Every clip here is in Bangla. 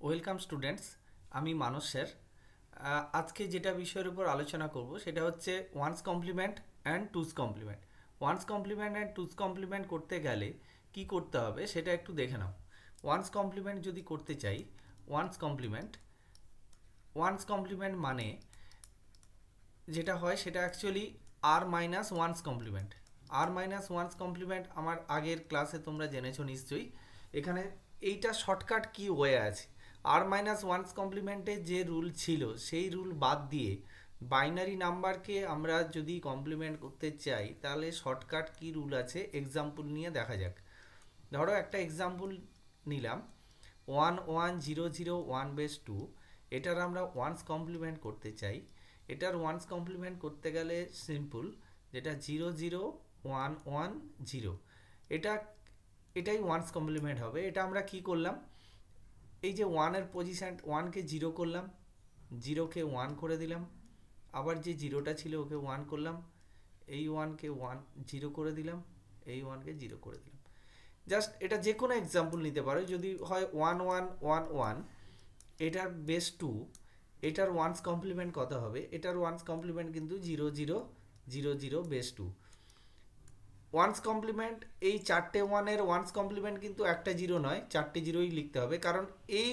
ওয়েলকাম স্টুডেন্টস, আমি মানস স্যার। আজকে যেটা বিষয়ের উপর আলোচনা করব সেটা হচ্ছে one's complement and two's complement. One's complement and two's complement করতে গেলে কি করতে হবে সেটা একটু দেখে নাও। ওয়ান্স কমপ্লিমেন্ট যদি করতে চাই, ওয়ান্স কমপ্লিমেন্ট মানে যেটা হয় সেটা অ্যাকচুয়ালি আর মাইনাস ওয়ান্স কমপ্লিমেন্ট। আর মাইনাস ওয়ান্স কমপ্লিমেন্ট আমার আগের ক্লাসে তোমরা জেনেছো নিশ্চয়ই। এখানে এইটা শর্টকাট কি ওয়ে আছে। আর মাইনাস ওয়ান্স কমপ্লিমেন্টে যে রুল ছিল সেই রুল বাদ দিয়ে বাইনারি নাম্বারকে আমরা যদি কমপ্লিমেন্ট করতে চাই তাহলে শর্টকাট কি রুল আছে এক্সাম্পল নিয়ে দেখা যাক। ধরো একটা এক্সাম্পল নিলাম 11001/2, এটার আমরা ওয়ান্স কমপ্লিমেন্ট করতে চাই। এটার ওয়ান্স কমপ্লিমেন্ট করতে গেলে সিম্পল, যেটা 00110, এটাই ওয়ান্স কমপ্লিমেন্ট হবে। এটা আমরা কি করলাম, এই যে ওয়ানের পজিশান, ওয়ানকে 0 করলাম, 0কে 1 করে দিলাম, আবার যে 0টা ছিল ওকে 1 করলাম, এই 1কে 0 করে দিলাম, এই 1কে 0 করে দিলাম। জাস্ট এটা যে কোনো এক্সাম্পল নিতে পারো। যদি হয় 1111, এটার বেস 2, এটার ওয়ান্স কমপ্লিমেন্ট কত হবে? এটার ওয়ান্স কমপ্লিমেন্ট কিন্তু 0000 বেস 2। ওয়ান্স কমপ্লিমেন্ট এই চারটে ওয়ানের ওয়ান্স কমপ্লিমেন্ট কিন্তু একটা 0 নয়, চারটে 0ই লিখতে হবে, কারণ এই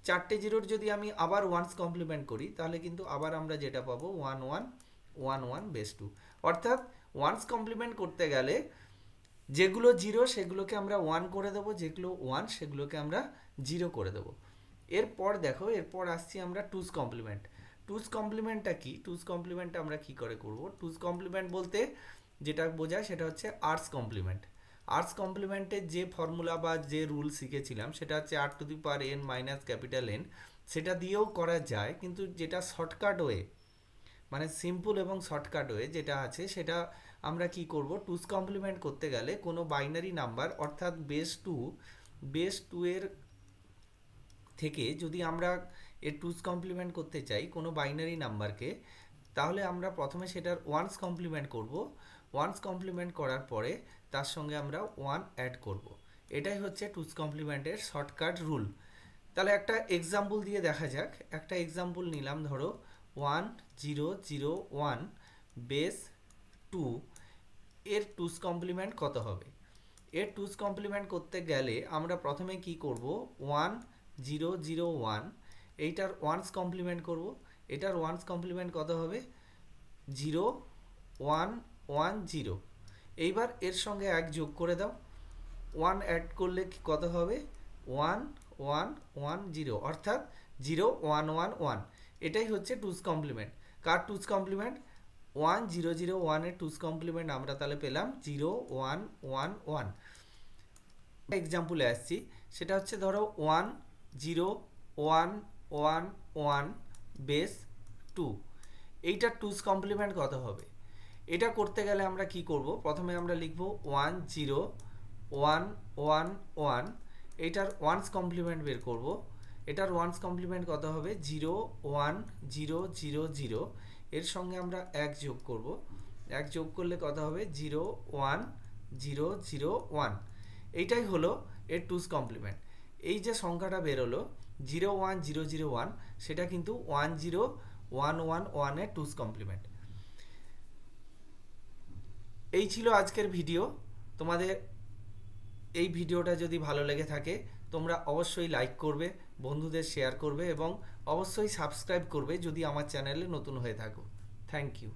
চারটে 0-র যদি আমি আবার ওয়ান্স কমপ্লিমেন্ট করি তাহলে কিন্তু আবার আমরা যেটা পাবো 1111 বেস 2। অর্থাৎ ওয়ান্স কমপ্লিমেন্ট করতে গেলে যেগুলো 0 সেগুলোকে আমরা 1 করে দেবো, যেগুলো 1 সেগুলোকে আমরা 0 করে দেবো। এরপর দেখো, এরপর আসছি আমরা টুস কমপ্লিমেন্ট। টুস কমপ্লিমেন্টটা কি? টুস কমপ্লিমেন্টটা আমরা কি করে করব? টুস কমপ্লিমেন্ট বলতে যেটা বোঝায় সেটা হচ্ছে আর্টস কমপ্লিমেন্ট। আর্টস কমপ্লিমেন্টের যে ফর্মুলা বা যে রুল শিখেছিলাম সেটা হচ্ছে r⁻n - N, সেটা দিয়েও করা যায়, কিন্তু যেটা শর্টকাট ওয়ে, মানে সিম্পল এবং শর্টকাট ওয়ে যেটা আছে সেটা আমরা কি করব, টুস কমপ্লিমেন্ট করতে গেলে কোনো বাইনারি নাম্বার অর্থাৎ বেস 2 এর থেকে যদি আমরা এর টুস কমপ্লিমেন্ট করতে চাই কোনো বাইনারি নাম্বারকে, তাহলে আমরা প্রথমে সেটার ওয়ান্স কমপ্লিমেন্ট করব। ওয়ান্স কমপ্লিমেন্ট করার পরে তার সঙ্গে আমরা 1 অ্যাড করব। এটাই হচ্ছে টুস কমপ্লিমেন্টের শর্টকাট রুল। তাহলে একটা এক্সাম্পল দিয়ে দেখা যাক। একটা এক্সাম্পল নিলাম, ধরো 1001 বেস 2, এর টুস কমপ্লিমেন্ট কত হবে? এর টুস কমপ্লিমেন্ট করতে গেলে আমরা প্রথমে কি করব, 1001 এইটার ওয়ান্স কমপ্লিমেন্ট করব। এটার ওয়ান্স কমপ্লিমেন্ট কত হবে? 0110। এইবার এর সঙ্গে 1 যোগ করে দাও, 1 অ্যাড করলে কত হবে? 1110, অর্থাৎ 0111। এটাই হচ্ছে টুস কমপ্লিমেন্ট। কার টুস কমপ্লিমেন্ট? 1001 এর টুস কমপ্লিমেন্ট আমরা তাহলে পেলাম 0111। এক্সাম্পলে আসছি, সেটা হচ্ছে ধরো 10111 বেস 2, এইটার টুস কমপ্লিমেন্ট কত হবে? এটা করতে গেলে আমরা কি করব, প্রথমে আমরা লিখব 10111, এইটার ওয়ান্স কমপ্লিমেন্ট বের করব। এটার ওয়ান্স কমপ্লিমেন্ট কত হবে? 01000, এর সঙ্গে আমরা 1 যোগ করব। 1 যোগ করলে কত হবে? 01001। এইটাই হলো এর টুস কমপ্লিমেন্ট। এই যে সংখ্যাটা বেরোলো 01001, সেটা কিন্তু 10111 এর টুস কমপ্লিমেন্ট। এই ছিল আজকের ভিডিও। তোমাদের এই ভিডিওটা যদি ভালো লেগে থাকে তোমরা অবশ্যই লাইক করবে, বন্ধুদের শেয়ার করবে এবং অবশ্যই সাবস্ক্রাইব করবে যদি আমার চ্যানেলে নতুন হয়ে থাকো। Thank you.